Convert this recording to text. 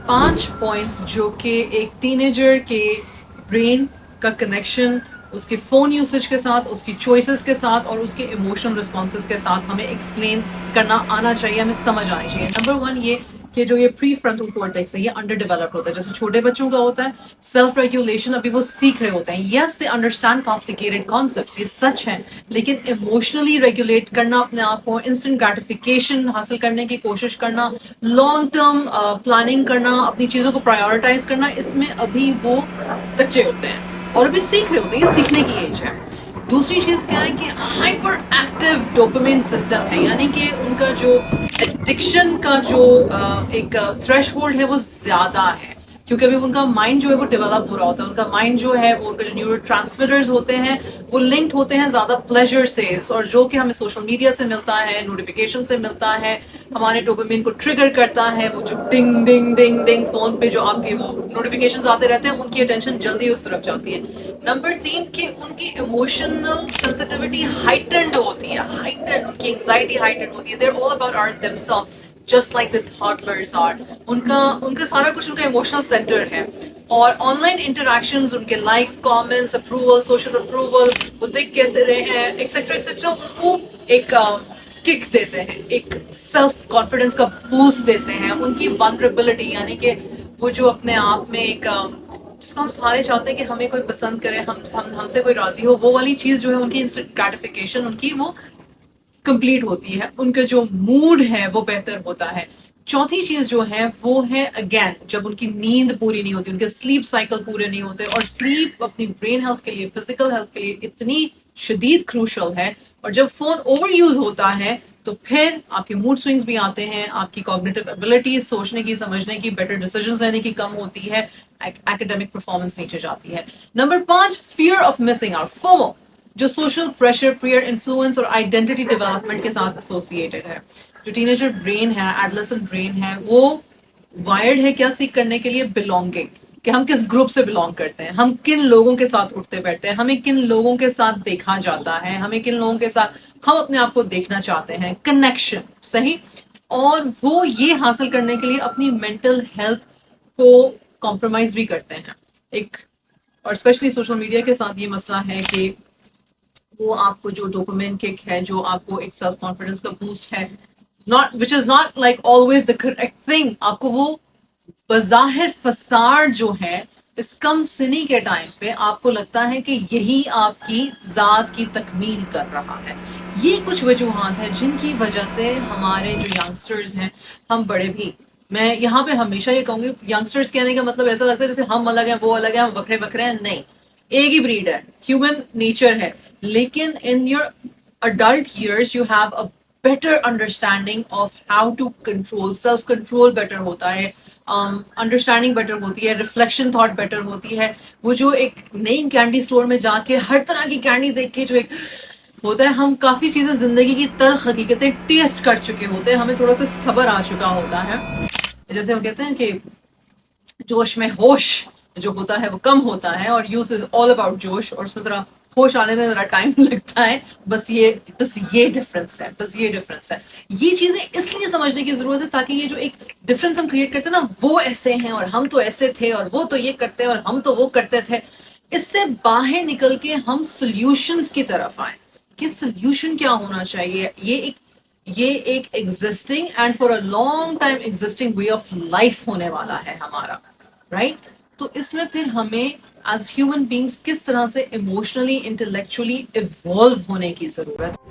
5 points جو کہ ایک ٹینیجر کے برین کا کنیکشن اس کے فون یوسیج کے ساتھ، اس کی چوائسیز کے ساتھ اور اس کے ایموشنل رسپانسز کے ساتھ ہمیں ایکسپلین کرنا آنا چاہیے، ہمیں سمجھ آنی چاہیے. نمبر 1 یہ کہ جو یہ پری فرنٹل کورٹیکس ہے یہ انڈر ڈیولپڈ ہوتا ہے. جیسے چھوٹے بچوں کا ہوتا ہے سیلف ریگولیشن، ابھی وہ سیکھ رہے ہوتے ہیں. یس دے انڈرسٹینڈ کمپلیکیٹڈ کانسیپٹس، یہ سچ ہے، لیکن ایموشنلی ریگولیٹ کرنا اپنے آپ کو، انسٹنٹ گریٹیفیکیشن حاصل کرنے کی کوشش کرنا، لانگ ٹرم پلاننگ کرنا، اپنی چیزوں کو پرائیورٹائز کرنا، اس میں ابھی وہ کچے ہوتے ہیں اور ابھی سیکھ رہے ہوتے ہیں. یہ سیکھنے کی ایج ہے. دوسری چیز کیا ہے کہ ہائپر ایکٹیو ڈوپامین سسٹم ہے، یعنی کہ ان کا جو ایڈکشن کا جو ایک تھریش ہولڈ ہے وہ زیادہ ہے، کیونکہ ابھی ان کا مائنڈ جو ہے وہ ڈیولپ ہو رہا ہوتا ہے. ان کا مائنڈ جو ہے وہ ان کا جو نیورو ٹرانسمیٹرز ہوتے ہیں وہ لنکڈ ہوتے ہیں زیادہ پلیجر سے، اور جو کہ ہمیں سوشل میڈیا سے ملتا ہے، نوٹیفیکیشن سے ملتا ہے، ہمارے ڈوپامین کو ٹریگر کرتا ہے. وہ جو ڈنگ ڈنگ ڈنگ ڈنگ فون پہ جو آپ کے وہ نوٹیفیکیشنز آتے رہتے ہیں، ان کی اٹینشن جلدی اس طرف جاتی ہے. نمبر 3 کہ ان کی ایموشنل سینسٹیوٹی ہائٹنڈ ہوتی ہے، ہائٹنڈ، ان کی انگزائٹی ہائٹنڈ ہوتی ہے. They are all about themselves just like the toddlers are. ان کا سارا کچھ ان کا ایموشنل سینٹر ہے. اور آن لائن انٹریکشنز، ان کے likes, comments, approval, social approval, وہ دیکھ کیسے رہے ہیں ایکسیٹرا ایکسیٹرا، ان کو ایک کک دیتے ہیں، ایک سیلف کانفیڈنس کا بوسٹ دیتے ہیں. ان کی ونربلٹی، یعنی کہ وہ جو اپنے آپ میں ایک جس کو ہم سارے چاہتے ہیں کہ ہمیں کوئی پسند کرے، ہم سے کوئی راضی ہو، وہ والی چیز جو ہے ان کی انسٹنٹ گریٹیفیکیشن ان کی وہ کمپلیٹ ہوتی ہے. ان کا جو موڈ ہے وہ بہتر ہوتا ہے. چوتھی چیز جو ہے وہ ہے اگین جب ان کی نیند پوری نہیں ہوتی، ان کے سلیپ سائیکل پورے نہیں ہوتے. اور سلیپ اپنی برین ہیلتھ کے لیے، فزیکل ہیلتھ کے لیے اتنی شدید کروشل ہے. اور جب فون اوور یوز ہوتا ہے تو پھر آپ کے موڈ سوئنگز بھی آتے ہیں، آپ کی کوگنیٹو ایبلٹی، سوچنے کی، سمجھنے کی، بیٹر ڈیسیژنز لینے کی کم ہوتی ہے، ایکیڈیمک پرفارمنس نیچے جاتی ہے. Number 5 fear of missing out, FOMO, جو سوشل پریشر، پیئر انفلوئنس اور آئیڈینٹی ڈیولپمنٹ کے ساتھ ایسوسیٹڈ ہے. جو ٹینیجر برین ہے، ایڈولسنٹ برین ہے، وہ وائرڈ ہے کیا سیکھ کرنے کے لیے؟ بلونگنگ، کہ ہم کس گروپ سے بلونگ کرتے ہیں، ہم کن لوگوں کے ساتھ اٹھتے بیٹھتے ہیں، ہمیں کن لوگوں کے ساتھ دیکھا جاتا ہے، ہمیں کن لوگوں کے ساتھ ہم اپنے آپ کو دیکھنا چاہتے ہیں. کنیکشن، صحیح. اور وہ یہ حاصل کرنے کے لیے اپنی مینٹل ہیلتھ کو کمپرومائز بھی کرتے ہیں. ایک اور اسپیشلی سوشل میڈیا کے ساتھ یہ مسئلہ ہے کہ وہ آپ کو جو ڈوپامین کک ہے، جو آپ کو ایک سیلف کانفیڈنس کا بوسٹ ہے، not which is not like always the correct thing، آپ کو وہ بظاہر فساد جو ہے اس کم سنی کے ٹائم پہ آپ کو لگتا ہے کہ یہی آپ کی ذات کی تکمیل کر رہا ہے. یہ کچھ وجوہات ہیں جن کی وجہ سے ہمارے جو ینگسٹرز ہیں، ہم بڑے بھی، میں یہاں پہ ہمیشہ یہ کہوں گی، ینگسٹرز کہنے کا مطلب ایسا لگتا ہے جیسے ہم الگ ہیں، وہ الگ ہیں، ہم بکھرے بکھرے ہیں. نہیں، ایک ہی بریڈ ہے، ہیومن نیچر ہے. لیکن in your adult years you have a better understanding of how to control. self control better ہوتا ہے، انڈرسٹینڈنگ بیٹر ہوتی ہے، ریفلیکشن تھاٹ بیٹر ہوتی ہے. وہ جو ایک نئی کینڈی اسٹور میں جا کے ہر طرح کی کینڈی دیکھ کے جو ایک ہوتا ہے، ہم کافی چیزیں زندگی کی تلخ حقیقتیں ٹیسٹ کر چکے ہوتے ہیں، ہمیں تھوڑا سا صبر آ چکا ہوتا ہے. جیسے وہ کہتے ہیں کہ جوش میں ہوش جو ہوتا ہے وہ کم ہوتا ہے، اور یوتھ از آل اباؤٹ جوش، اور اس میں ذرا ہوش آنے میں ذرا ٹائم لگتا ہے. بس یہ ڈفرنس ہے، بس یہ ڈفرنس ہے. یہ چیزیں اس لیے سمجھنے کی ضرورت ہے تاکہ یہ جو ایک ڈفرنس ہم کریٹ کرتے ہیں نا، وہ ایسے ہیں اور ہم تو ایسے تھے، اور وہ تو یہ کرتے ہیں اور ہم تو وہ کرتے تھے، اس سے باہر نکل کے ہم سولوشنز کی طرف آئیں کہ سولوشن کیا ہونا چاہیے. یہ ایک existing and for a long time existing way of life ہونے والا ہے ہمارا، رائٹ؟ تو اس میں پھر ہمیں ایز ہیومن بینگس کس طرح سے ایموشنلی، انٹلیکچولی ایوالو ہونے کی ضرورت ہے.